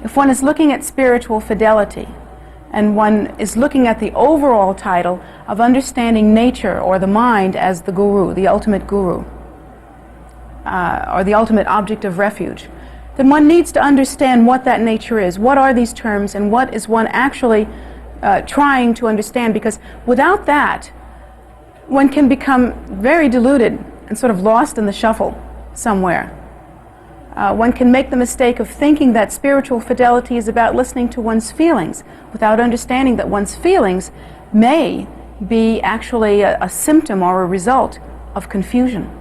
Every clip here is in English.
If one is looking at spiritual fidelity, and one is looking at the overall title of understanding nature or the mind as the guru, the ultimate guru, or the ultimate object of refuge, then one needs to understand what that nature is. What are these terms, and what is one actually trying to understand? Because without that, one can become very deluded and sort of lost in the shuffle somewhere. One can make the mistake of thinking that spiritual fidelity is about listening to one's feelings without understanding that one's feelings may be actually a symptom or a result of confusion.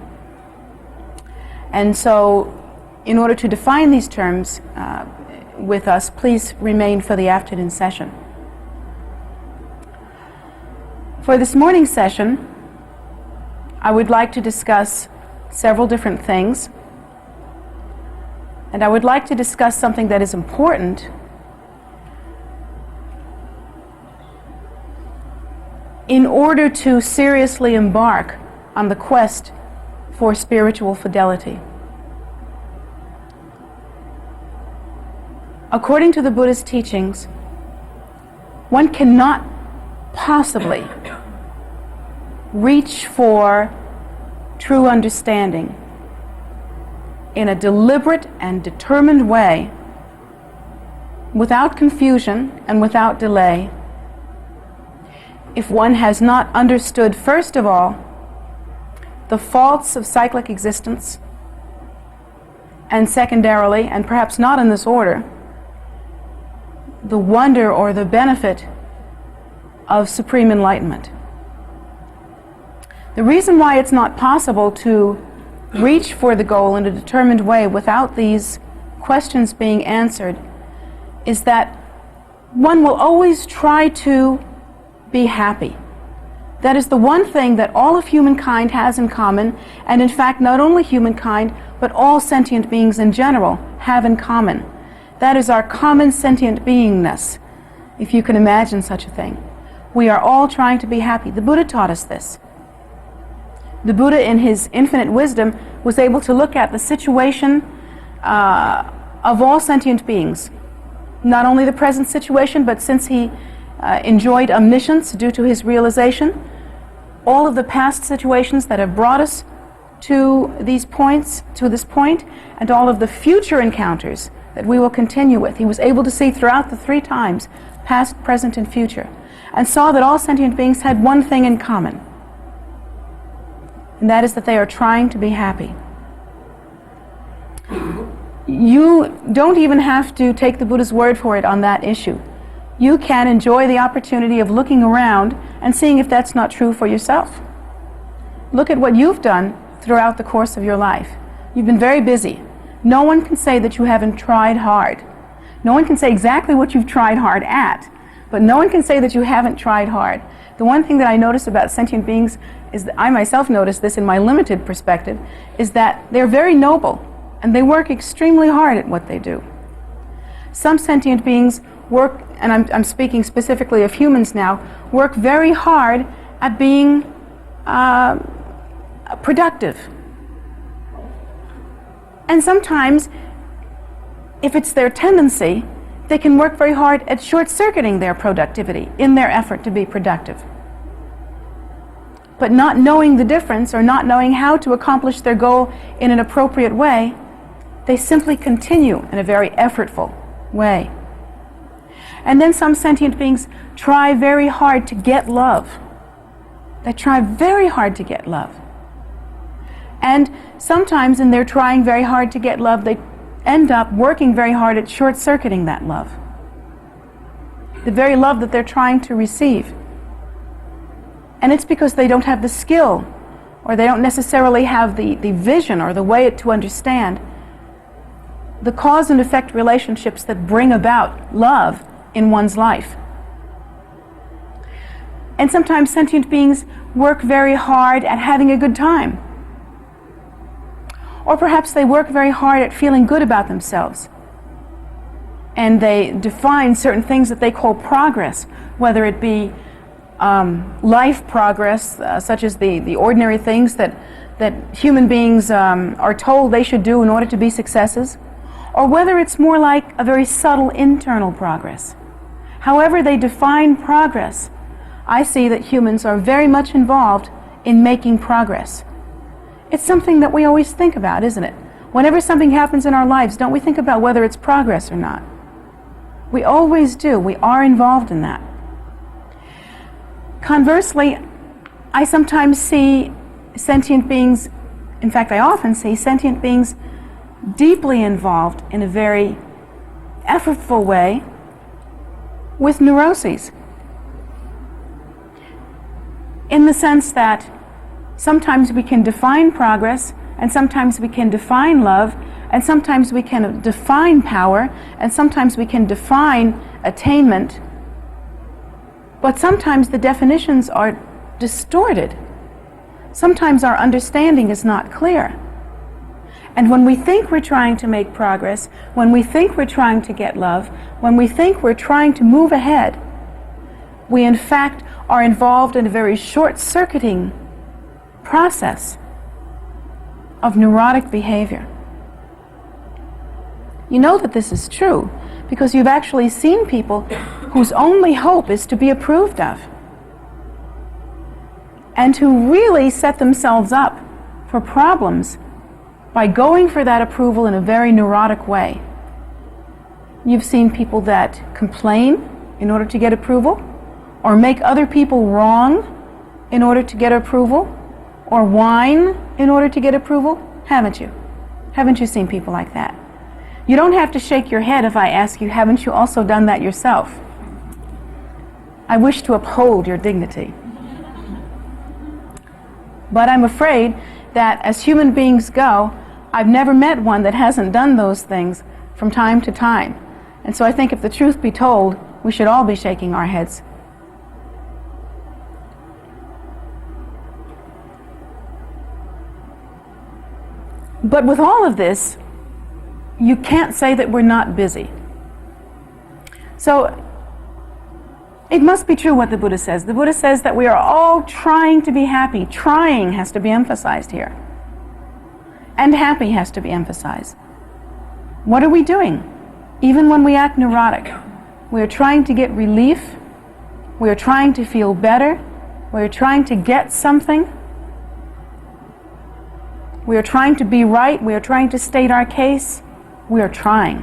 And so, in order to define these terms with us, please remain for the afternoon session. For this morning's session, I would like to discuss several different things. And I would like to discuss something that is important in order to seriously embark on the quest for spiritual fidelity. According to the Buddha's teachings, one cannot possibly reach for true understanding in a deliberate and determined way, without confusion and without delay, if one has not understood, first of all, the faults of cyclic existence, and secondarily, and perhaps not in this order, the wonder or the benefit of supreme enlightenment. The reason why it's not possible to reach for the goal in a determined way without these questions being answered is that one will always try to be happy. That is the one thing that all of humankind has in common, and in fact not only humankind, but all sentient beings in general have in common. That is our common sentient beingness, if you can imagine such a thing. We are all trying to be happy. The Buddha taught us this. The Buddha, in his infinite wisdom, was able to look at the situation of all sentient beings. Not only the present situation, but since he enjoyed omniscience due to his realization, all of the past situations that have brought us to these points, to this point, and all of the future encounters that we will continue with. He was able to see throughout the three times, past, present, and future, and saw that all sentient beings had one thing in common. And that is that they are trying to be happy. You don't even have to take the Buddha's word for it on that issue. You can enjoy the opportunity of looking around and seeing if that's not true for yourself. Look at what you've done throughout the course of your life. You've been very busy. No one can say that you haven't tried hard. No one can say exactly what you've tried hard at, but no one can say that you haven't tried hard. The one thing that I notice about sentient beings is that I myself notice this in my limited perspective, is that they're very noble and they work extremely hard at what they do. Some sentient beings work, and I'm speaking specifically of humans now, work very hard at being productive. And sometimes, if it's their tendency, they can work very hard at short-circuiting their productivity in their effort to be productive. But not knowing the difference, or not knowing how to accomplish their goal in an appropriate way, they simply continue in a very effortful way. And then some sentient beings try very hard to get love. They try very hard to get love. And sometimes in their trying very hard to get love, they end up working very hard at short-circuiting that love. The very love that they're trying to receive. And it's because they don't have the skill, or they don't necessarily have the vision or the way to understand the cause and effect relationships that bring about love in one's life. And sometimes sentient beings work very hard at having a good time. Or perhaps they work very hard at feeling good about themselves. And they define certain things that they call progress, whether it be life progress, such as the ordinary things that human beings are told they should do in order to be successes, or whether it's more like a very subtle internal progress. However they define progress, I see that humans are very much involved in making progress. It's something that we always think about, isn't it? Whenever something happens in our lives, don't we think about whether it's progress or not? We always do. We are involved in that. Conversely, I sometimes see sentient beings, in fact, I often see sentient beings deeply involved in a very effortful way with neuroses. In the sense that sometimes we can define progress, and sometimes we can define love, and sometimes we can define power, and sometimes we can define attainment, but sometimes the definitions are distorted. Sometimes our understanding is not clear. And when we think we're trying to make progress, when we think we're trying to get love, when we think we're trying to move ahead, we in fact are involved in a very short-circuiting process of neurotic behavior. You know that this is true because you've actually seen people whose only hope is to be approved of, and who really set themselves up for problems by going for that approval in a very neurotic way. You've seen people that complain in order to get approval, or make other people wrong in order to get approval, or whine in order to get approval, haven't you? Haven't you seen people like that? You don't have to shake your head if I ask you, haven't you also done that yourself? I wish to uphold your dignity. But I'm afraid that as human beings go, I've never met one that hasn't done those things from time to time. And so I think if the truth be told, we should all be shaking our heads. But with all of this, you can't say that we're not busy. So it must be true what the Buddha says. The Buddha says that we are all trying to be happy. Trying has to be emphasized here. And happy has to be emphasized. What are we doing? Even when we act neurotic, we are trying to get relief. We are trying to feel better. We are trying to get something. We are trying to be right. We are trying to state our case. We are trying.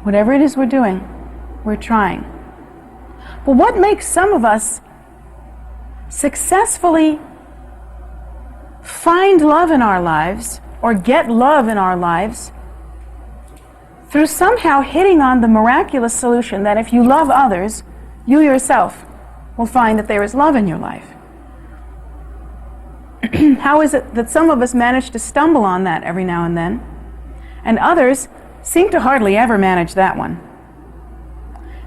Whatever it is we're doing, we're trying. But what makes some of us successfully find love in our lives or get love in our lives through somehow hitting on the miraculous solution that if you love others, you yourself will find that there is love in your life? How is it that some of us manage to stumble on that every now and then, and others seem to hardly ever manage that one?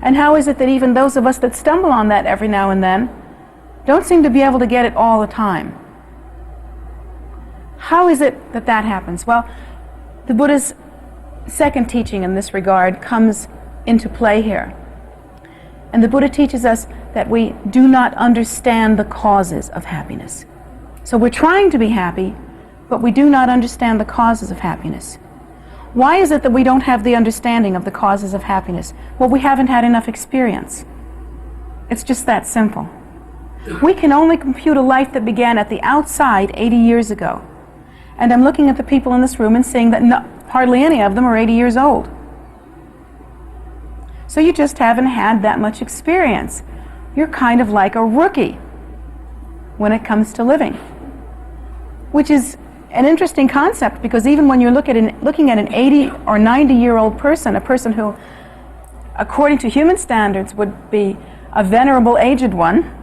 And how is it that even those of us that stumble on that every now and then don't seem to be able to get it all the time? How is it that that happens? Well, the Buddha's second teaching in this regard comes into play here. And the Buddha teaches us that we do not understand the causes of happiness. So we're trying to be happy, but we do not understand the causes of happiness. Why is it that we don't have the understanding of the causes of happiness? Well, we haven't had enough experience. It's just that simple. We can only compute a life that began at the outside 80 years ago. And I'm looking at the people in this room and seeing that hardly any of them are 80 years old. So you just haven't had that much experience. You're kind of like a rookie when it comes to living, which is an interesting concept, because even when you're looking at an 80 or 90-year-old person, a person who, according to human standards, would be a venerable aged one,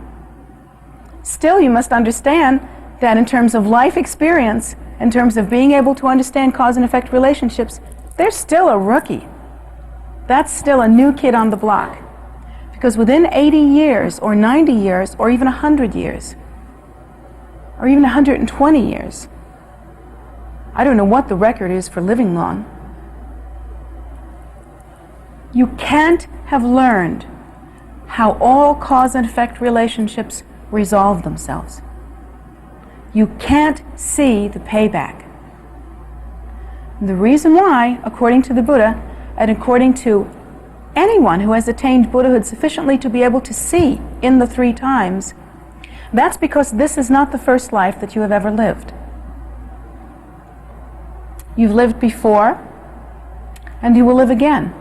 still you must understand that in terms of life experience, in terms of being able to understand cause and effect relationships, they're still a rookie. That's still a new kid on the block. Because within 80 years, or 90 years, or even 100 years, or even 120 years, I don't know what the record is for living long, you can't have learned how all cause and effect relationships resolve themselves. You can't see the payback. And the reason why, according to the Buddha, and according to anyone who has attained Buddhahood sufficiently to be able to see in the 3 times, that's because this is not the first life that you have ever lived. You've lived before, and you will live again,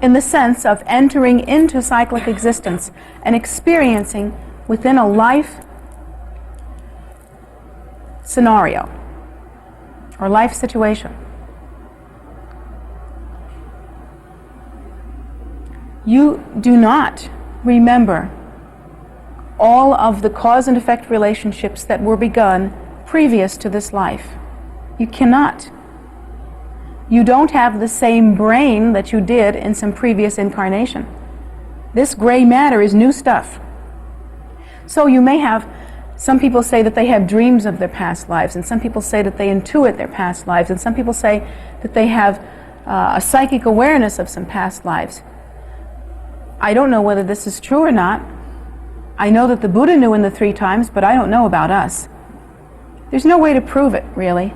in the sense of entering into cyclic existence and experiencing within a life scenario or life situation. You do not remember all of the cause and effect relationships that were begun previous to this life. You cannot. You don't have the same brain that you did in some previous incarnation. This gray matter is new stuff. So you may have, some people say that they have dreams of their past lives, and some people say that they intuit their past lives, and some people say that they have a psychic awareness of some past lives. I don't know whether this is true or not. I know that the Buddha knew in the 3 times, but I don't know about us. There's no way to prove it, really.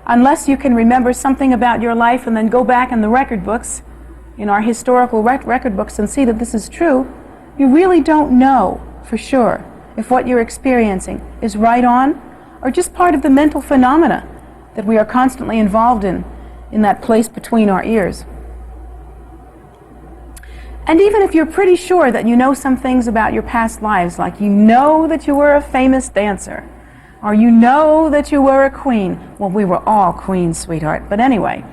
Unless you can remember something about your life and then go back in the record books, in our historical record books, and see that this is true, you really don't know for sure if what you're experiencing is right on or just part of the mental phenomena that we are constantly involved in that place between our ears. And even if you're pretty sure that you know some things about your past lives, like you know that you were a famous dancer, or you know that you were a queen. Well, we were all queens, sweetheart. But anyway,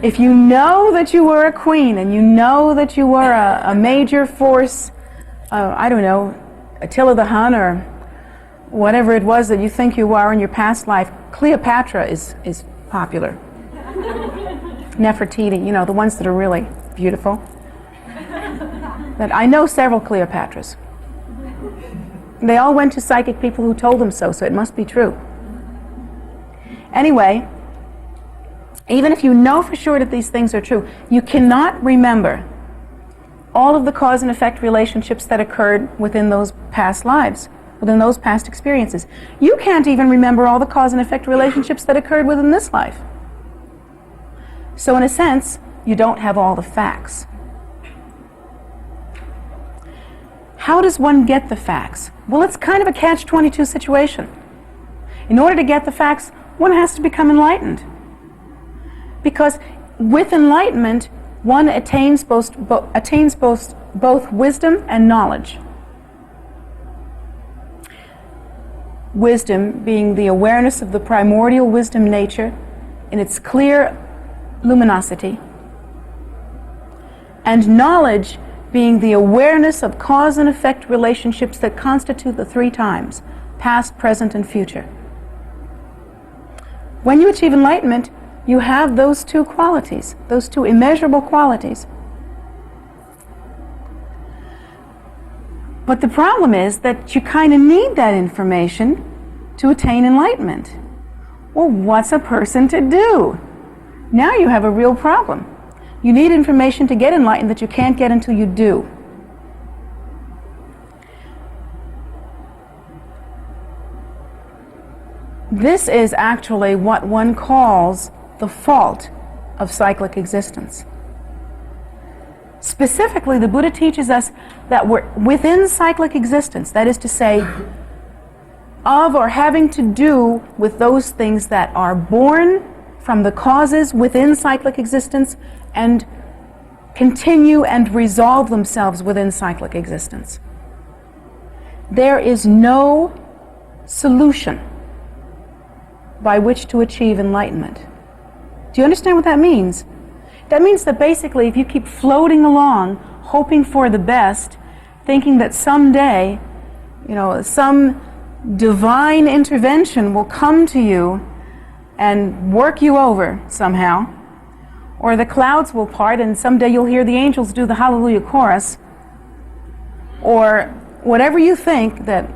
if you know that you were a queen and you know that you were a major force, I don't know, Attila the Hun or whatever it was that you think you are in your past life, Cleopatra is popular. Nefertiti, you know, the ones that are really beautiful. But I know several Cleopatras. They all went to psychic people who told them so it must be true. Anyway, even if you know for sure that these things are true, you cannot remember all of the cause and effect relationships that occurred within those past lives, within those past experiences. You can't even remember all the cause and effect relationships that occurred within this life. So in a sense, you don't have all the facts. How does one get the facts? Well, it's kind of a catch-22 situation. In order to get the facts, one has to become enlightened. Because with enlightenment, one attains both wisdom and knowledge. Wisdom being the awareness of the primordial wisdom nature in its clear luminosity, and knowledge being the awareness of cause and effect relationships that constitute the 3 times, past, present, and future. When you achieve enlightenment, you have those 2 qualities, those 2 immeasurable qualities. But the problem is that you kind of need that information to attain enlightenment. Well, what's a person to do? Now you have a real problem. You need information to get enlightened that you can't get until you do. This is actually what one calls the fault of cyclic existence. Specifically, the Buddha teaches us that we're within cyclic existence, that is to say, of or having to do with those things that are born from the causes within cyclic existence and continue and resolve themselves within cyclic existence. There is no solution by which to achieve enlightenment. Do you understand what that means? That means that basically if you keep floating along, hoping for the best, thinking that someday, some divine intervention will come to you and work you over somehow, or the clouds will part and someday you'll hear the angels do the Hallelujah chorus, or whatever you think that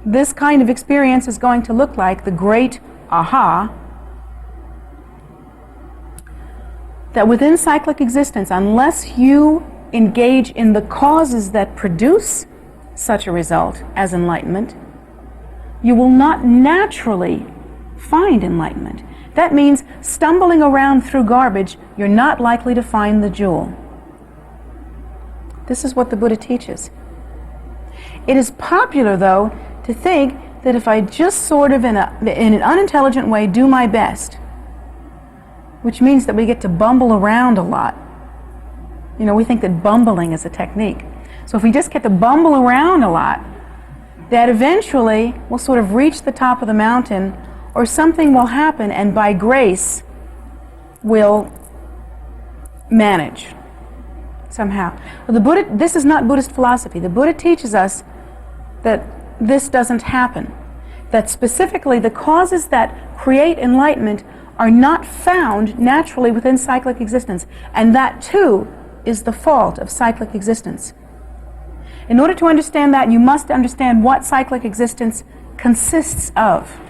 this kind of experience is going to look like, the great aha, that within cyclic existence, unless you engage in the causes that produce such a result as enlightenment, you will not naturally find enlightenment. That means stumbling around through garbage, you're not likely to find the jewel. This is what the Buddha teaches. It is popular, though, to think that if I just sort of in an unintelligent way do my best, which means that we get to bumble around a lot. You know, we think that bumbling is a technique. So if we just get to bumble around a lot, that eventually we'll sort of reach the top of the mountain, or something will happen, and by grace we'll manage somehow. Well, the Buddha, this is not Buddhist philosophy. The Buddha teaches us that this doesn't happen. That specifically the causes that create enlightenment are not found naturally within cyclic existence. And that too is the fault of cyclic existence. In order to understand that, you must understand what cyclic existence consists of.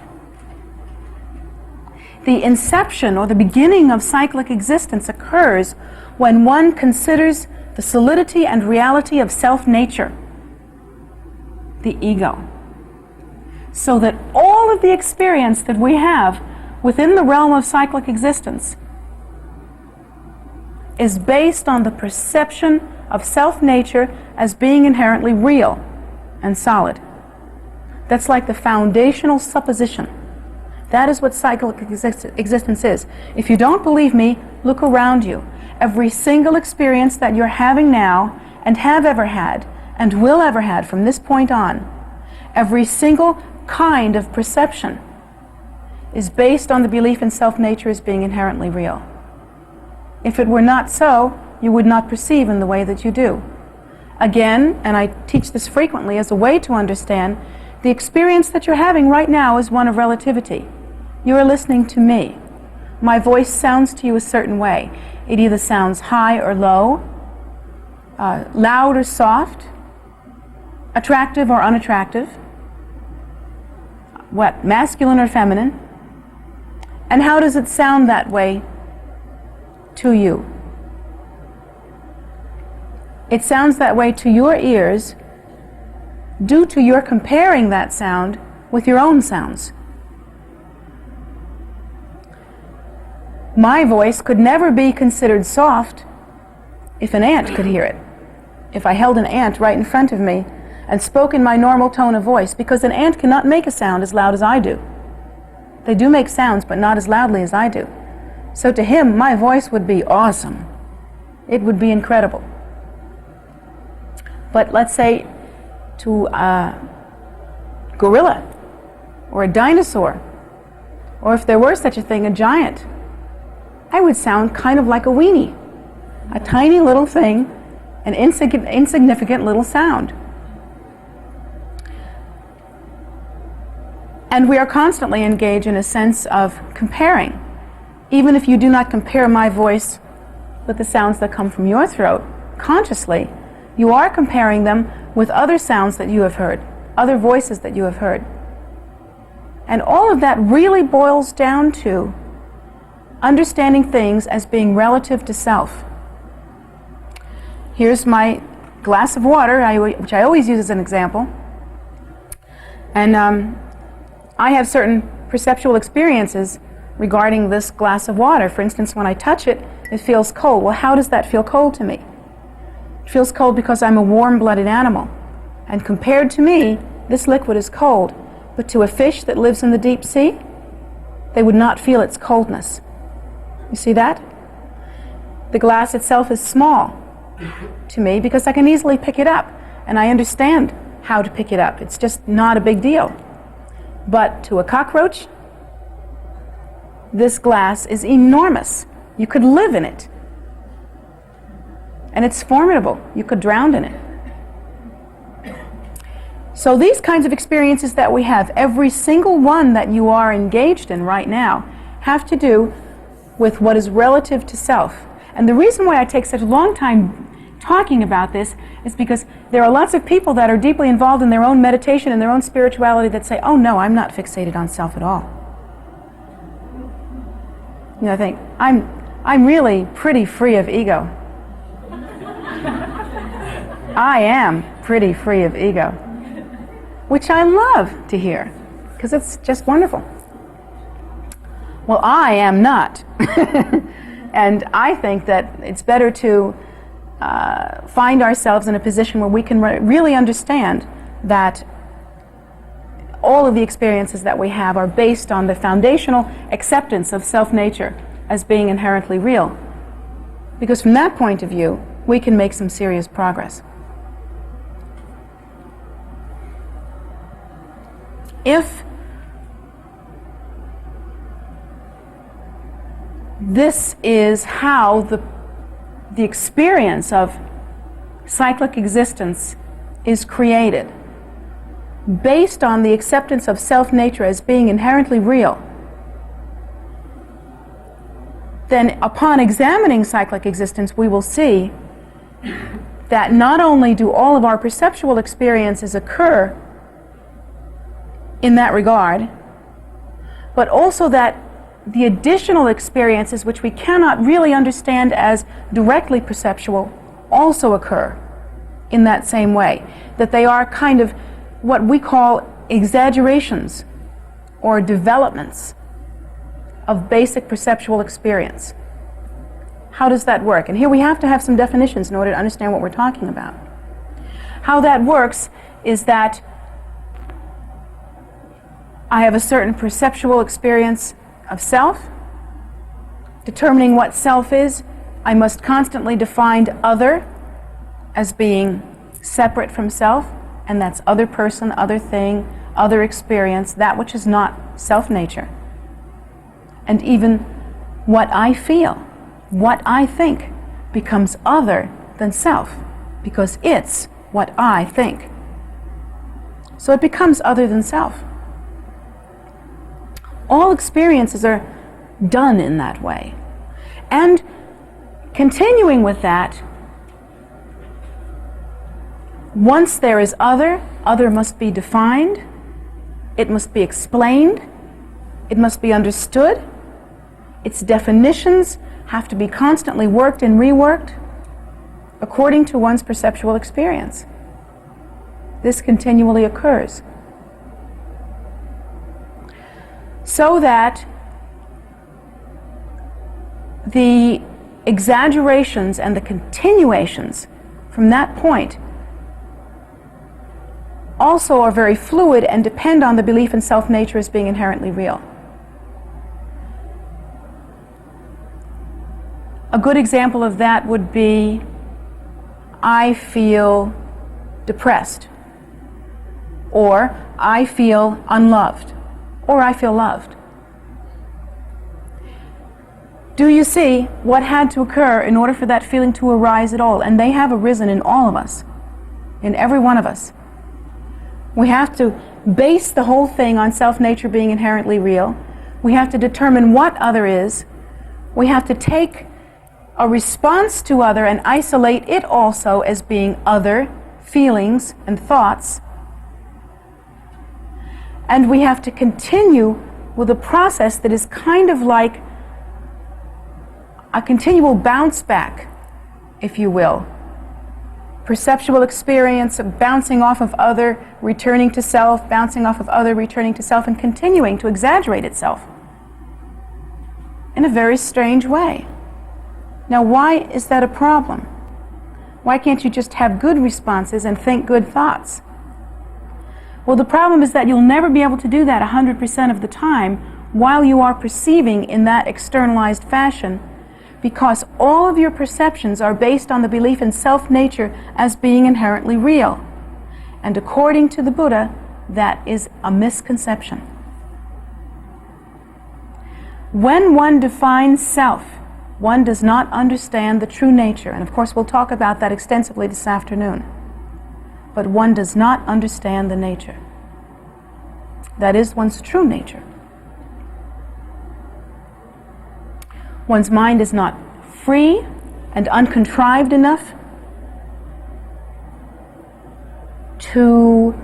The inception or the beginning of cyclic existence occurs when one considers the solidity and reality of self-nature, the ego. So that all of the experience that we have within the realm of cyclic existence is based on the perception of self-nature as being inherently real and solid. That's like the foundational supposition. That is what cyclic existence is. If you don't believe me, look around you. Every single experience that you're having now and have ever had and will ever have from this point on, every single kind of perception is based on the belief in self-nature as being inherently real. If it were not so, you would not perceive in the way that you do. Again, and I teach this frequently as a way to understand, the experience that you're having right now is one of relativity. You are listening to me. My voice sounds to you a certain way. It either sounds high or low, loud or soft, attractive or unattractive, masculine or feminine. And how does it sound that way to you? It sounds that way to your ears due to your comparing that sound with your own sounds. My voice could never be considered soft if an ant could hear it. If I held an ant right in front of me and spoke in my normal tone of voice, because an ant cannot make a sound as loud as I do. They do make sounds, but not as loudly as I do. So to him, my voice would be awesome. It would be incredible. But let's say to a gorilla, or a dinosaur, or if there were such a thing, a giant, I would sound kind of like a weenie, a tiny little thing, an insignificant little sound. And we are constantly engaged in a sense of comparing. Even if you do not compare my voice with the sounds that come from your throat, consciously, you are comparing them with other sounds that you have heard, other voices that you have heard. And all of that really boils down to understanding things as being relative to self. Here's my glass of water, which I always use as an example. And I have certain perceptual experiences regarding this glass of water. For instance, when I touch it, it feels cold. Well, how does that feel cold to me? It feels cold because I'm a warm-blooded animal. And compared to me, this liquid is cold. But to a fish that lives in the deep sea, they would not feel its coldness. You see that? The glass itself is small to me because I can easily pick it up. And I understand how to pick it up. It's just not a big deal. But to a cockroach, this glass is enormous. You could live in it. And it's formidable. You could drown in it. So these kinds of experiences that we have, every single one that you are engaged in right now, have to do with what is relative to self. And the reason why I take such a long time talking about this is because there are lots of people that are deeply involved in their own meditation and their own spirituality that say, oh no, I'm not fixated on self at all. You know, I think, I'm really pretty free of ego. I am pretty free of ego, which I love to hear, because it's just wonderful. well, I am not. And I think that it's better to find ourselves in a position where we can really understand that all of the experiences that we have are based on the foundational acceptance of self-nature as being inherently real. Because from that point of view, we can make some serious progress. If this is how the experience of cyclic existence is created, based on the acceptance of self-nature as being inherently real, then upon examining cyclic existence, we will see that not only do all of our perceptual experiences occur in that regard, but also that the additional experiences which we cannot really understand as directly perceptual also occur in that same way. That they are kind of what we call exaggerations or developments of basic perceptual experience. How does that work? And here we have to have some definitions in order to understand what we're talking about. How that works is that I have a certain perceptual experience of self. Determining what self is, I must constantly define other as being separate from self, and that's other person, other thing, other experience, that which is not self-nature. And even what I feel, what I think, becomes other than self, because it's what I think. So it becomes other than self. All experiences are done in that way. And continuing with that, once there is other must be defined, it must be explained, it must be understood, its definitions have to be constantly worked and reworked according to one's perceptual experience. This continually occurs. So that the exaggerations and the continuations from that point also are very fluid and depend on the belief in self-nature as being inherently real. A good example of that would be, I feel depressed, or I feel unloved, or I feel loved. Do you see what had to occur in order for that feeling to arise at all? And they have arisen in all of us, in every one of us. We have to base the whole thing on self-nature being inherently real. We have to determine what other is. We have to take a response to other and isolate it also as being other feelings and thoughts. And we have to continue with a process that is kind of like a continual bounce back, if you will. Perceptual experience of bouncing off of other, returning to self, bouncing off of other, returning to self, and continuing to exaggerate itself in a very strange way. Now, why is that a problem? Why can't you just have good responses and think good thoughts? Well, the problem is that you'll never be able to do that 100% of the time while you are perceiving in that externalized fashion, because all of your perceptions are based on the belief in self-nature as being inherently real. And according to the Buddha, that is a misconception. When one defines self, one does not understand the true nature. And of course, we'll talk about that extensively this afternoon. But one does not understand the nature. That is one's true nature. One's mind is not free and uncontrived enough to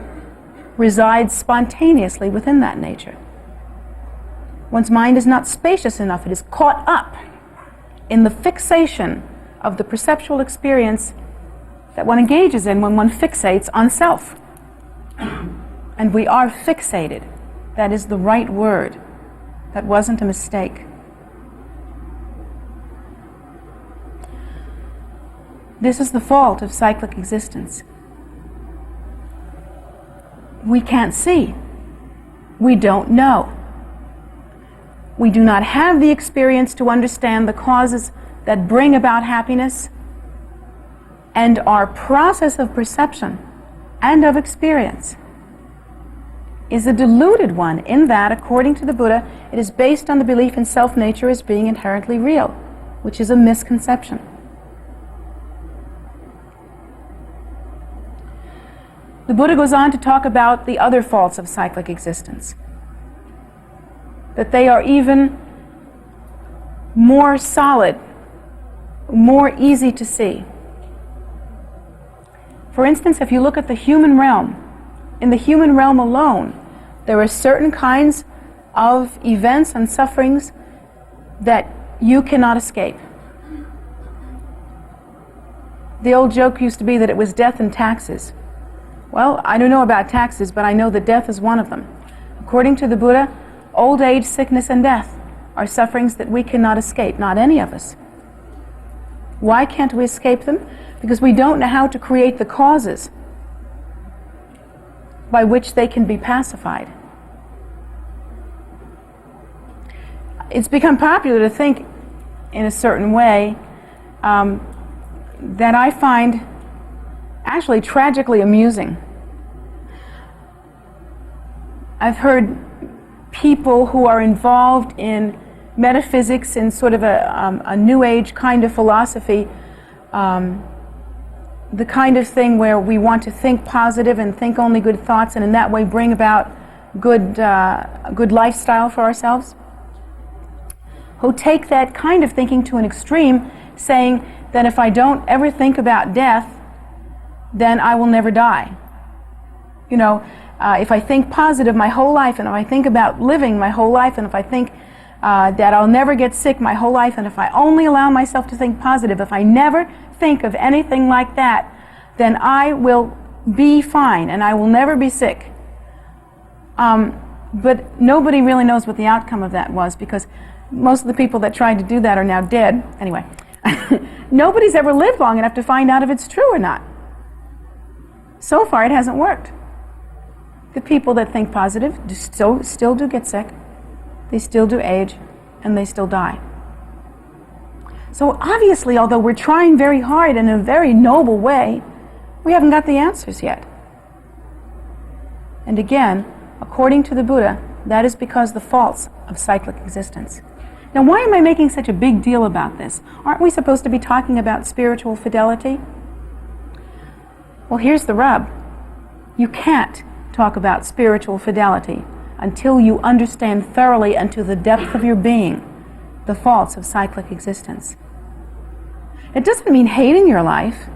reside spontaneously within that nature. One's mind is not spacious enough. It is caught up in the fixation of the perceptual experience that one engages in when one fixates on self. And we are fixated. That is the right word. That wasn't a mistake. This is the fault of cyclic existence. We can't see. We don't know. We do not have the experience to understand the causes that bring about happiness, and our process of perception and of experience is a deluded one in that, according to the Buddha, it is based on the belief in self-nature as being inherently real, which is a misconception. The Buddha goes on to talk about the other faults of cyclic existence, that they are even more solid, more easy to see. For instance, if you look at the human realm, in the human realm alone, there are certain kinds of events and sufferings that you cannot escape. The old joke used to be that it was death and taxes. Well, I don't know about taxes, but I know that death is one of them. According to the Buddha, old age, sickness, and death are sufferings that we cannot escape, not any of us. Why can't we escape them? Because we don't know how to create the causes by which they can be pacified. It's become popular to think in a certain way that I find actually tragically amusing. I've heard people who are involved in metaphysics in sort of a New Age kind of philosophy, the kind of thing where we want to think positive and think only good thoughts, and in that way bring about good lifestyle for ourselves, who take that kind of thinking to an extreme, saying that if I don't ever think about death, then I will never die. You know, if I think positive my whole life, and if I think about living my whole life, and if I think that I'll never get sick my whole life, and if I only allow myself to think positive, if I never think of anything like that, then I will be fine and I will never be sick. But nobody really knows what the outcome of that was, because most of the people that tried to do that are now dead. Anyway, nobody's ever lived long enough to find out if it's true or not. So far, it hasn't worked. The people that think positive still do get sick, they still do age, and they still die. So obviously, although we're trying very hard in a very noble way, we haven't got the answers yet. And again, according to the Buddha, that is because the faults of cyclic existence. Now, why am I making such a big deal about this? Aren't we supposed to be talking about spiritual fidelity? Well, here's the rub. You can't talk about spiritual fidelity until you understand thoroughly and to the depth of your being the faults of cyclic existence. It doesn't mean hating your life.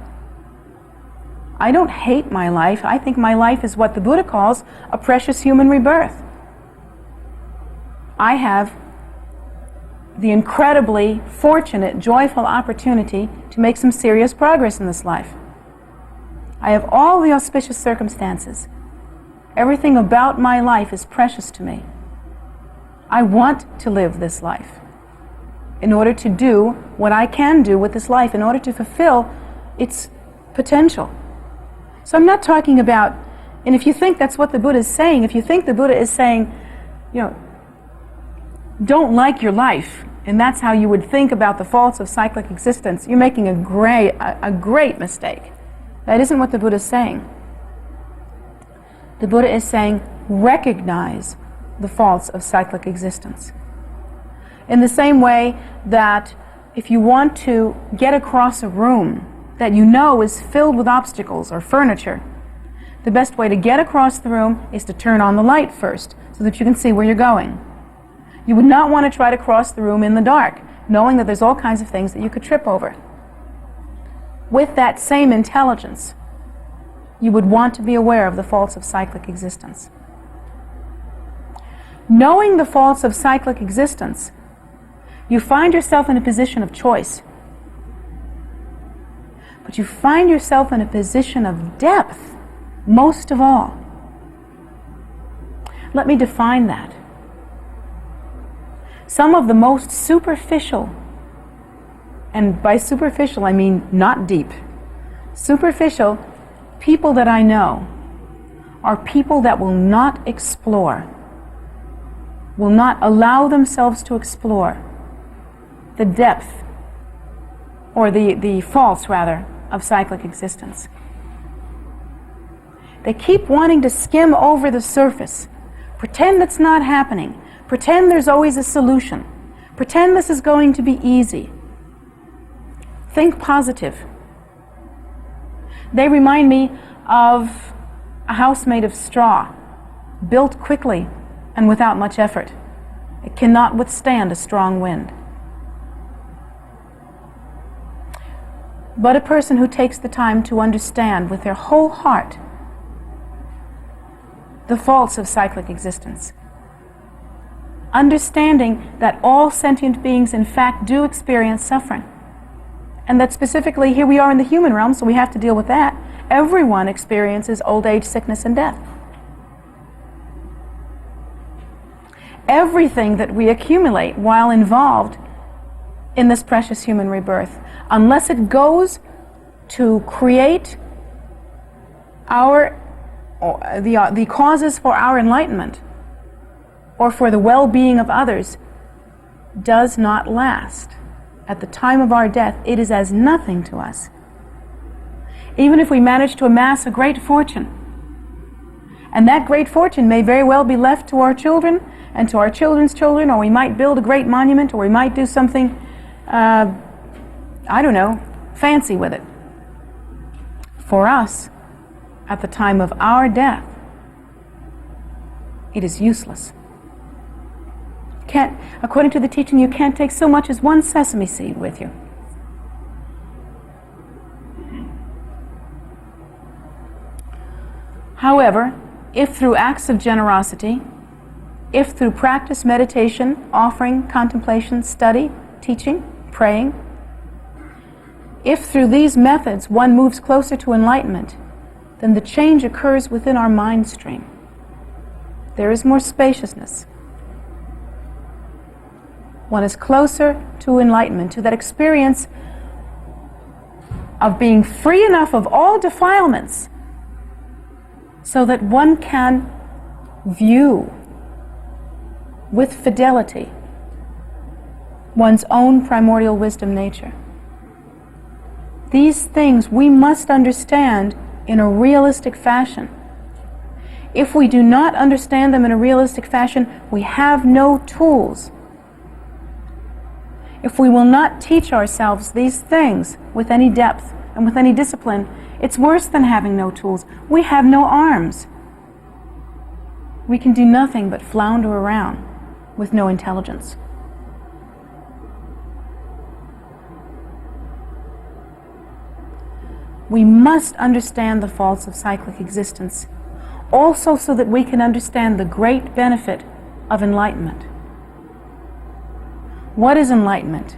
I don't hate my life. I think my life is what the Buddha calls a precious human rebirth. I have the incredibly fortunate, joyful opportunity to make some serious progress in this life. I have all the auspicious circumstances. Everything about my life is precious to me. I want to live this life in order to do what I can do with this life, in order to fulfill its potential. So I'm not talking about, and if you think that's what the Buddha is saying, if you think the Buddha is saying, you know, don't like your life, and that's how you would think about the faults of cyclic existence, you're making a great mistake. That isn't what the Buddha is saying. The Buddha is saying, recognize the faults of cyclic existence. In the same way that if you want to get across a room that you know is filled with obstacles or furniture, the best way to get across the room is to turn on the light first so that you can see where you're going. You would not want to try to cross the room in the dark, knowing that there's all kinds of things that you could trip over. With that same intelligence, you would want to be aware of the faults of cyclic existence. Knowing the faults of cyclic existence, you find yourself in a position of choice. But you find yourself in a position of depth, most of all. Let me define that. Some of the most superficial, and by superficial I mean not deep, superficial people that I know are people that will not explore, will not allow themselves to explore the depth, or the faults rather, of cyclic existence. They keep wanting to skim over the surface, pretend it's not happening, pretend there's always a solution, pretend this is going to be easy. Think positive. They remind me of a house made of straw, built quickly and without much effort. It cannot withstand a strong wind. But a person who takes the time to understand with their whole heart the faults of cyclic existence, understanding that all sentient beings in fact do experience suffering, and that specifically here we are in the human realm, so we have to deal with that. Everyone experiences old age, sickness, and death. Everything that we accumulate while involved in this precious human rebirth, unless it goes to create the causes for our enlightenment or for the well-being of others, does not last. At the time of our death, it is as nothing to us. Even if we manage to amass a great fortune, and that great fortune may very well be left to our children and to our children's children, or we might build a great monument, or we might do something, I don't know, fancy with it. For us, at the time of our death, it is useless. According to the teaching, you can't take so much as one sesame seed with you. However, if through acts of generosity, if through practice, meditation, offering, contemplation, study, teaching, praying, if through these methods one moves closer to enlightenment, then the change occurs within our mind stream. There is more spaciousness. One is closer to enlightenment, to that experience of being free enough of all defilements so that one can view with fidelity one's own primordial wisdom nature. These things we must understand in a realistic fashion. If we do not understand them in a realistic fashion, we have no tools. If we will not teach ourselves these things with any depth and with any discipline, it's worse than having no tools. We have no arms. We can do nothing but flounder around with no intelligence. We must understand the faults of cyclic existence, also so that we can understand the great benefit of enlightenment. What is enlightenment?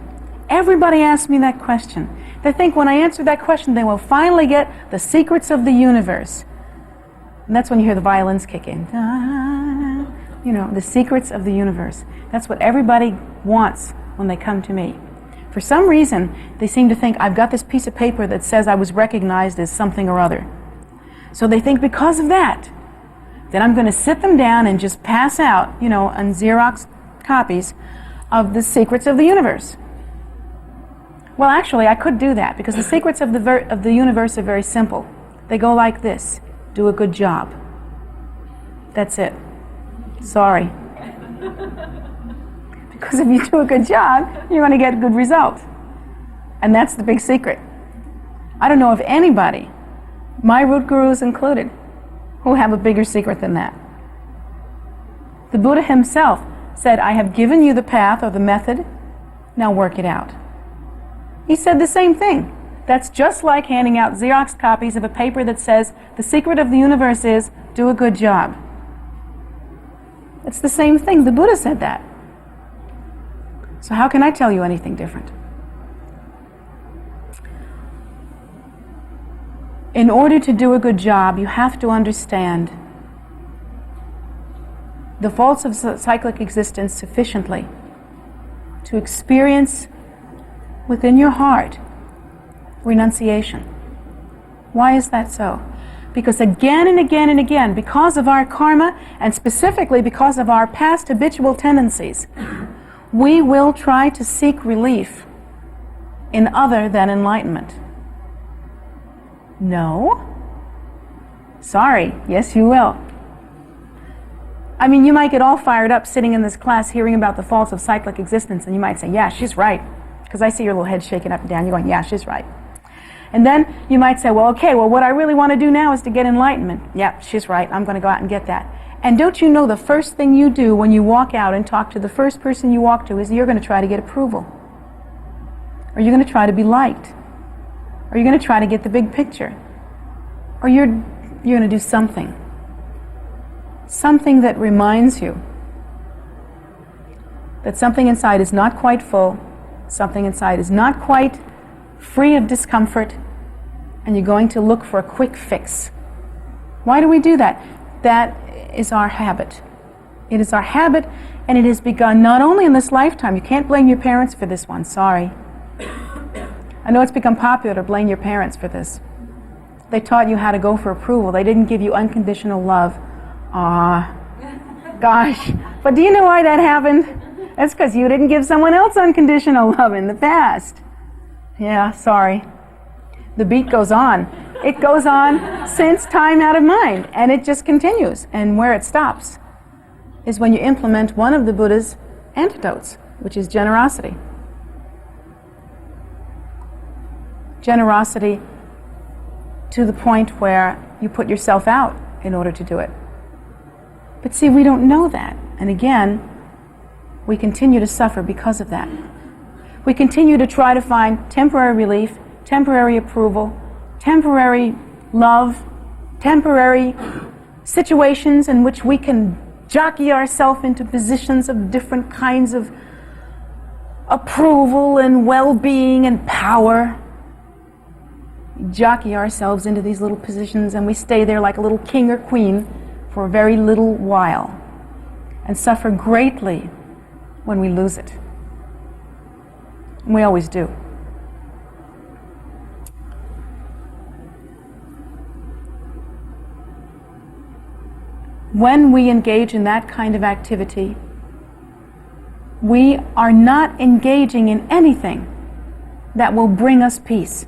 Everybody asks me that question. They think when I answer that question, they will finally get the secrets of the universe. And that's when you hear the violins kick in. You know, the secrets of the universe. That's what everybody wants when they come to me. For some reason, they seem to think I've got this piece of paper that says I was recognized as something or other. So they think because of that, then I'm going to sit them down and just pass out, on Xerox copies of the secrets of the universe. Well, actually, I could do that because the secrets of the universe are very simple. They go like this: do a good job. That's it. Sorry. Because if you do a good job, you're going to get a good result. And that's the big secret. I don't know of anybody, my root gurus included, who have a bigger secret than that. The Buddha himself said, I have given you the path or the method, now work it out. He said the same thing. That's just like handing out Xerox copies of a paper that says, the secret of the universe is, do a good job. It's the same thing. The Buddha said that. So how can I tell you anything different? In order to do a good job, you have to understand the faults of cyclic existence sufficiently to experience within your heart renunciation. Why is that so? Because again and again and again, because of our karma, and specifically because of our past habitual tendencies, we will try to seek relief in other than enlightenment. No? Sorry, yes you will. I mean, you might get all fired up sitting in this class hearing about the faults of cyclic existence, and you might say, yeah, she's right. Because I see your little head shaking up and down. You're going, yeah, she's right. And then you might say, well, okay, well, what I really want to do now is to get enlightenment. Yeah, she's right. I'm going to go out and get that. And don't you know the first thing you do when you walk out and talk to the first person you walk to is you're going to try to get approval. Or you're going to try to be liked. Or you're going to try to get the big picture. Or you're going to do something. Something that reminds you that something inside is not quite full, something inside is not quite free of discomfort, and you're going to look for a quick fix. Why do we do that? That is our habit. It is our habit, and it has begun not only in this lifetime. You can't blame your parents for this one, sorry. I know it's become popular to blame your parents for this. They taught you how to go for approval. They didn't give you unconditional love. Gosh. But do you know why that happened? That's because you didn't give someone else unconditional love in the past. Yeah, sorry. The beat goes on. It goes on since time out of mind, and it just continues. And where it stops is when you implement one of the Buddha's antidotes, which is generosity. Generosity to the point where you put yourself out in order to do it. But see, we don't know that. And again, we continue to suffer because of that. We continue to try to find temporary relief, temporary approval, temporary love, temporary situations in which we can jockey ourselves into positions of different kinds of approval and well-being and power. We jockey ourselves into these little positions, and we stay there like a little king or queen for a very little while and suffer greatly when we lose it. And we always do. When we engage in that kind of activity, we are not engaging in anything that will bring us peace.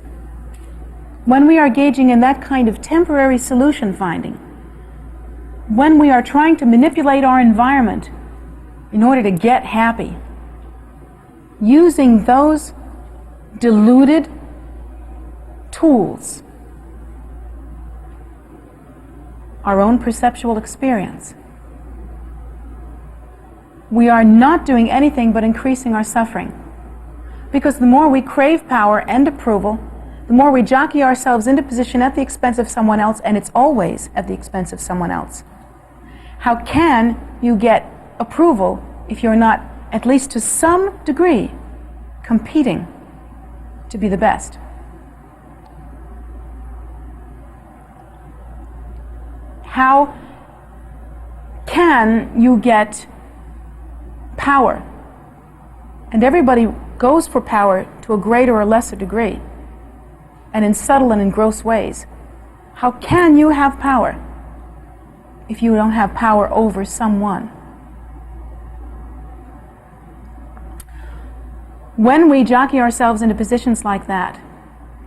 When we are engaging in that kind of temporary solution finding, when we are trying to manipulate our environment in order to get happy, using those diluted tools, our own perceptual experience, we are not doing anything but increasing our suffering. Because the more we crave power and approval, the more we jockey ourselves into position at the expense of someone else, and it's always at the expense of someone else. How can you get approval if you're not, at least to some degree, competing to be the best? How can you get power? And everybody goes for power to a greater or lesser degree, and in subtle and in gross ways. How can you have power if you don't have power over someone? When we jockey ourselves into positions like that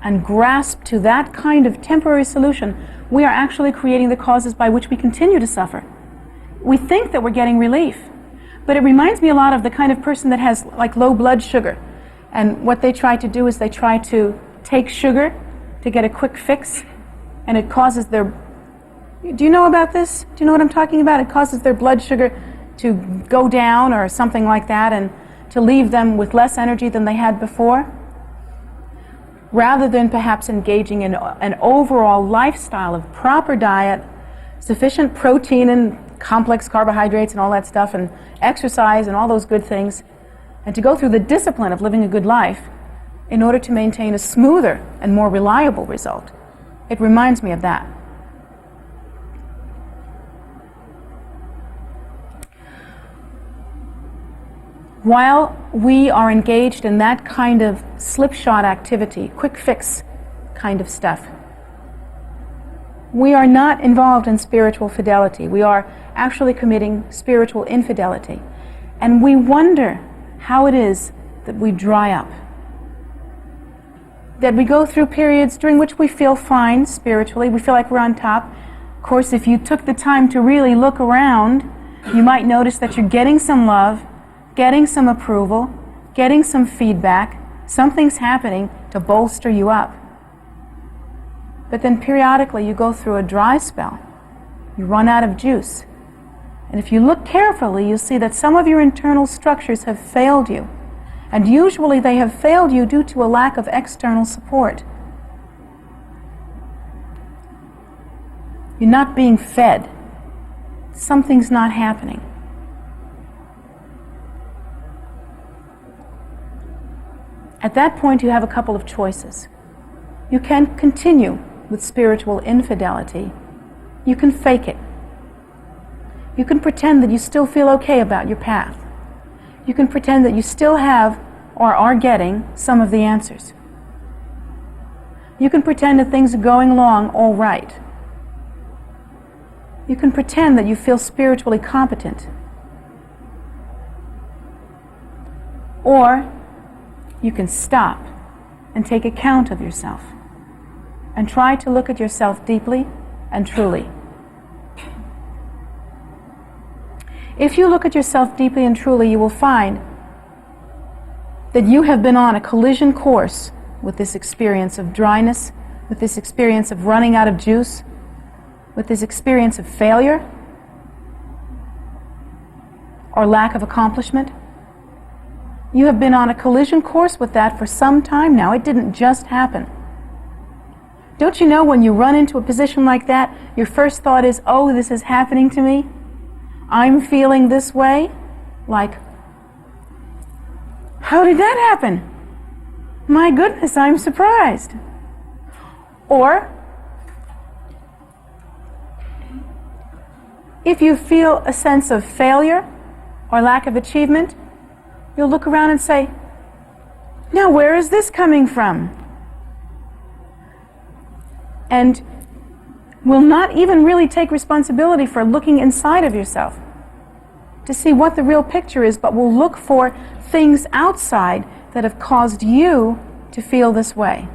and grasp to that kind of temporary solution, we are actually creating the causes by which we continue to suffer. We think that we're getting relief, but it reminds me a lot of the kind of person that has like low blood sugar. And what they try to do is they try to take sugar to get a quick fix, and it causes their... Do you know about this? Do you know what I'm talking about? It causes their blood sugar to go down or something like that, and to leave them with less energy than they had before, rather than perhaps engaging in an overall lifestyle of proper diet, sufficient protein and complex carbohydrates and all that stuff, and exercise and all those good things, and to go through the discipline of living a good life in order to maintain a smoother and more reliable result. It reminds me of that. while we are engaged in that kind of slipshod activity, quick fix kind of stuff, we are not involved in spiritual fidelity. We are actually committing spiritual infidelity. And we wonder how it is that we dry up. That we go through periods during which we feel fine spiritually, we feel like we're on top. Of course, if you took the time to really look around, you might notice that you're getting some love, getting some approval, getting some feedback. Something's happening to bolster you up. But then periodically you go through a dry spell. You run out of juice. And if you look carefully, you'll see that some of your internal structures have failed you. And usually they have failed you due to a lack of external support. You're not being fed. Something's not happening. At that point, you have a couple of choices. You can continue with spiritual infidelity. You can fake it. You can pretend that you still feel okay about your path. You can pretend that you still have or are getting some of the answers. You can pretend that things are going along all right. You can pretend that you feel spiritually competent. Or you can stop and take account of yourself and try to look at yourself deeply and truly. If you look at yourself deeply and truly, you will find that you have been on a collision course with this experience of dryness, with this experience of running out of juice, with this experience of failure or lack of accomplishment. You have been on a collision course with that for some time now. It didn't just happen. Don't you know when you run into a position like that, your first thought is, oh, this is happening to me? I'm feeling this way? Like, how did that happen? My goodness, I'm surprised. Or, if you feel a sense of failure or lack of achievement, you'll look around and say, now where is this coming from? And will not even really take responsibility for looking inside of yourself to see what the real picture is, but will look for things outside that have caused you to feel this way.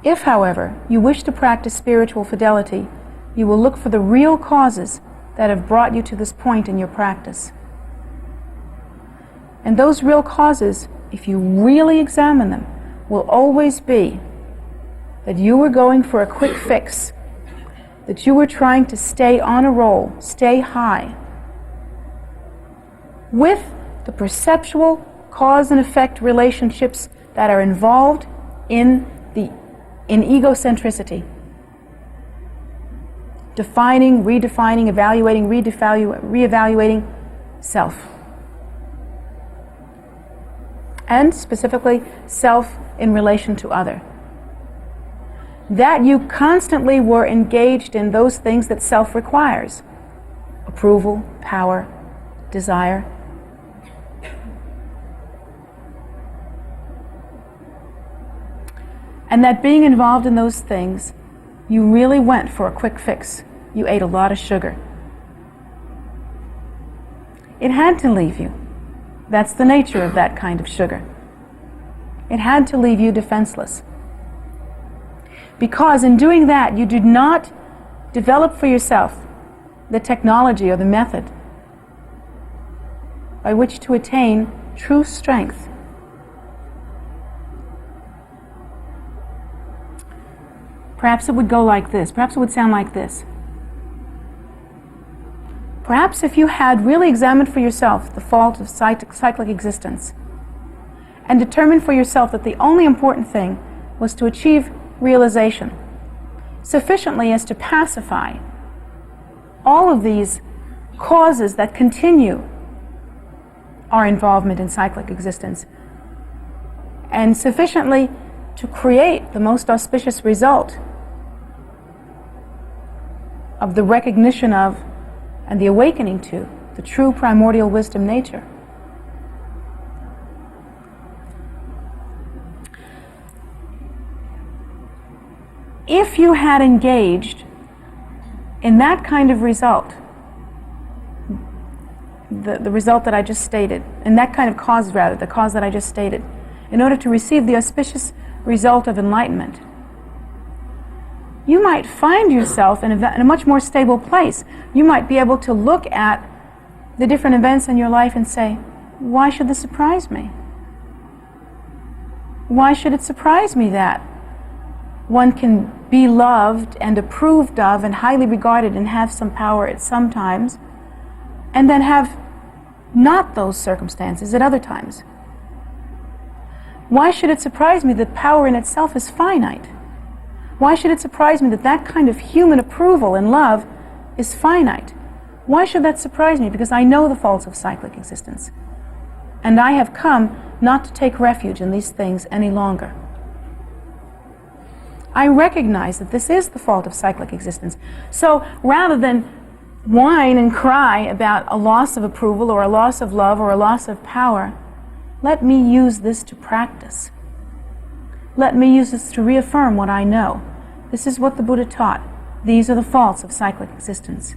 If, however, you wish to practice spiritual fidelity, you will look for the real causes that have brought you to this point in your practice. And those real causes, if you really examine them, will always be that you were going for a quick fix, that you were trying to stay on a roll, stay high, with the perceptual cause and effect relationships that are involved in egocentricity. Defining, redefining, evaluating, reevaluating self. And specifically, self in relation to other. That you constantly were engaged in those things that self requires. Approval, power, desire. And that being involved in those things, you really went for a quick fix. You ate a lot of sugar. It had to leave you. That's the nature of that kind of sugar. It had to leave you defenseless. Because in doing that, you did not develop for yourself the technology or the method by which to attain true strength. Perhaps it would go like this. Perhaps it would sound like this. Perhaps if you had really examined for yourself the fault of cyclic existence and determined for yourself that the only important thing was to achieve realization sufficiently as to pacify all of these causes that continue our involvement in cyclic existence, and sufficiently to create the most auspicious result, of the recognition of and the awakening to the true primordial wisdom nature. If you had engaged in that kind of result, the result that I just stated, in that kind of cause rather, the cause that I just stated, in order to receive the auspicious result of enlightenment, you might find yourself in a much more stable place. You might be able to look at the different events in your life and say, why should this surprise me? Why should it surprise me that one can be loved and approved of and highly regarded and have some power at some times, and then have not those circumstances at other times? Why should it surprise me that power in itself is finite? Why should it surprise me that that kind of human approval and love is finite? Why should that surprise me? Because I know the faults of cyclic existence. And I have come not to take refuge in these things any longer. I recognize that this is the fault of cyclic existence. So rather than whine and cry about a loss of approval or a loss of love or a loss of power, let me use this to practice. Let me use this to reaffirm what I know. This is what the Buddha taught. These are the faults of cyclic existence.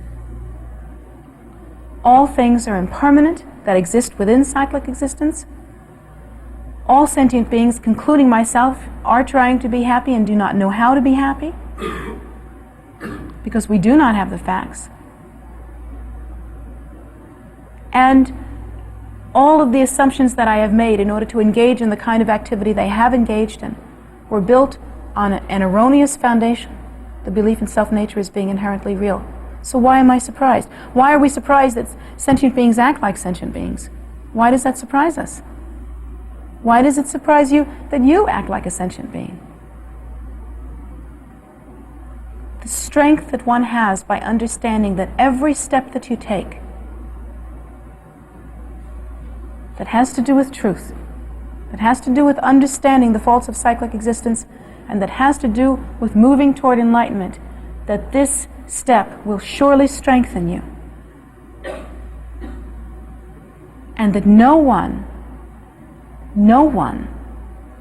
All things are impermanent that exist within cyclic existence. All sentient beings, including myself, are trying to be happy and do not know how to be happy because we do not have the facts. And all of the assumptions that I have made in order to engage in the kind of activity they have engaged in were built on an erroneous foundation, the belief in self-nature as being inherently real. So why am I surprised? Why are we surprised that sentient beings act like sentient beings? Why does that surprise us? Why does it surprise you that you act like a sentient being? The strength that one has by understanding that every step that you take that has to do with truth, that has to do with understanding the faults of cyclic existence, and that has to do with moving toward enlightenment, that this step will surely strengthen you. And that no one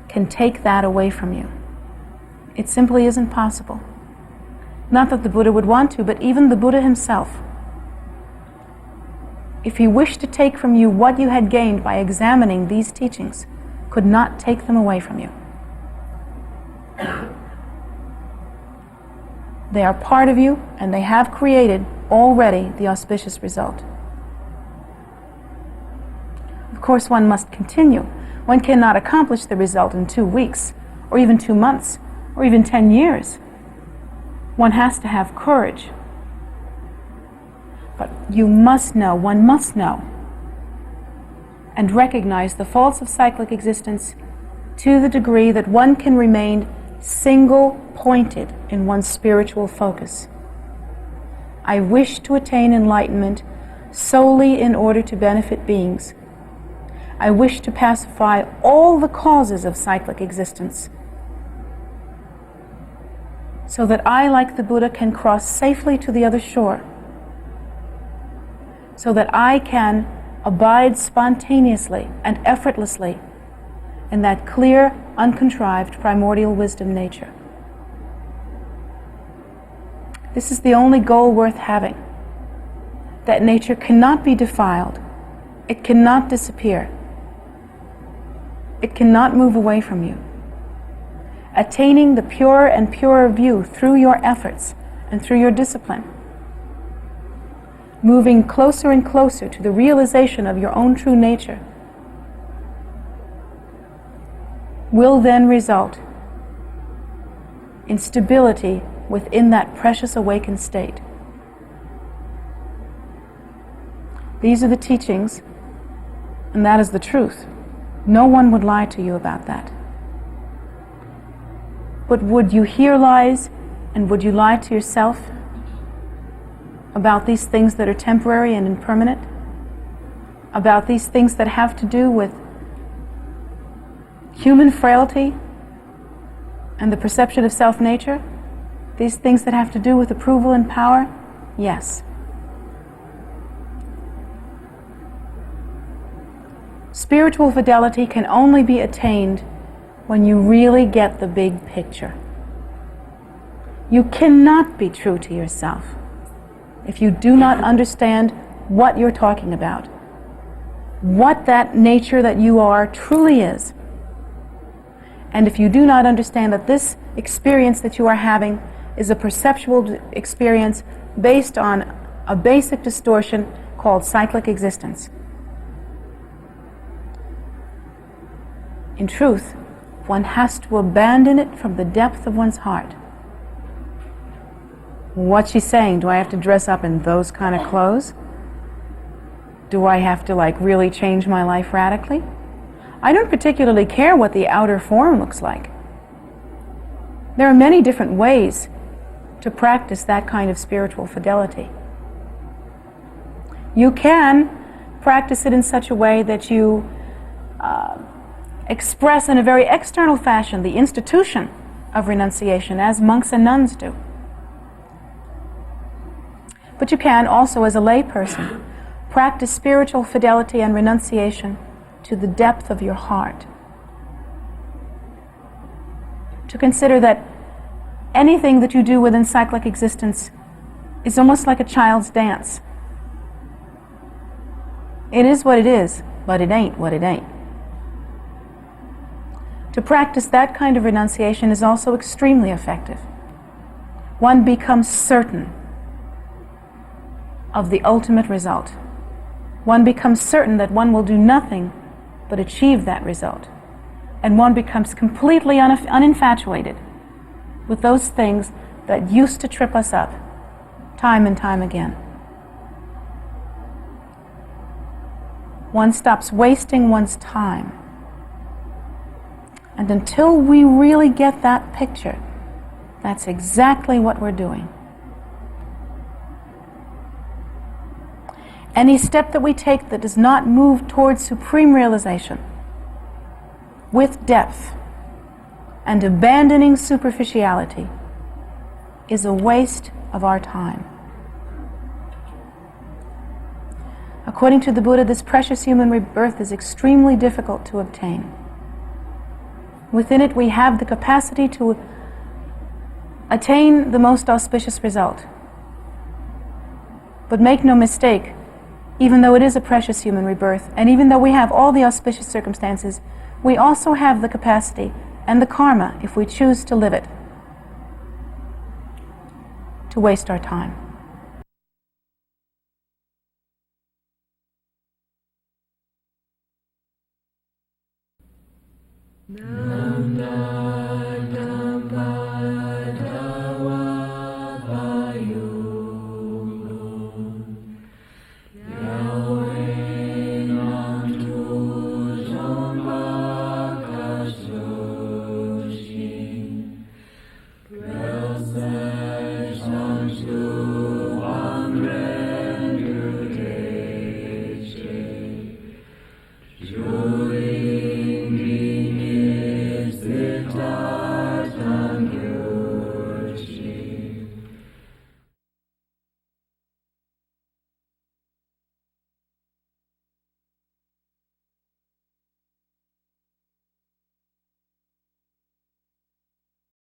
can take that away from you. It simply isn't possible. Not that the Buddha would want to, but even the Buddha himself, if he wished to take from you what you had gained by examining these teachings, could not take them away from you. They are part of you, and they have created already the auspicious result. Of course, one must continue. One cannot accomplish the result in 2 weeks, or even 2 months, or even 10 years. One has to have courage. But you must know, one must know, and recognize the faults of cyclic existence to the degree that one can remain single-pointed in one's spiritual focus. I wish to attain enlightenment solely in order to benefit beings. I wish to pacify all the causes of cyclic existence, so that I, like the Buddha, can cross safely to the other shore, so that I can abide spontaneously and effortlessly in that clear, uncontrived, primordial wisdom nature. This is the only goal worth having. That nature cannot be defiled. It cannot disappear. It cannot move away from you. Attaining the purer and purer view through your efforts and through your discipline, moving closer and closer to the realization of your own true nature, will then result in stability within that precious awakened state. These are the teachings, and that is the truth. No one would lie to you about that. But would you hear lies, and would you lie to yourself about these things that are temporary and impermanent? About these things that have to do with human frailty and the perception of self-nature? These things that have to do with approval and power? Yes. Spiritual fidelity can only be attained when you really get the big picture. You cannot be true to yourself if you do not understand what you're talking about, what that nature that you are truly is. And if you do not understand that this experience that you are having is a perceptual experience based on a basic distortion called cyclic existence. In truth, one has to abandon it from the depth of one's heart. What's she saying? Do I have to dress up in those kind of clothes? Do I have to really change my life radically? I don't particularly care what the outer form looks like. There are many different ways to practice that kind of spiritual fidelity. You can practice it in such a way that you express in a very external fashion the institution of renunciation, as monks and nuns do. But you can also, as a lay person, practice spiritual fidelity and renunciation to the depth of your heart. To consider that anything that you do within cyclic existence is almost like a child's dance. It is what it is, but it ain't what it ain't. To practice that kind of renunciation is also extremely effective. One becomes certain of the ultimate result. One becomes certain that one will do nothing but achieve that result. And one becomes completely uninfatuated with those things that used to trip us up time and time again. One stops wasting one's time. And until we really get that picture, that's exactly what we're doing. Any step that we take that does not move towards supreme realization with depth and abandoning superficiality is a waste of our time. According to the Buddha, this precious human rebirth is extremely difficult to obtain. Within it, we have the capacity to attain the most auspicious result. But make no mistake, even though it is a precious human rebirth, and even though we have all the auspicious circumstances, we also have the capacity and the karma, if we choose to live it, to waste our time. Nanda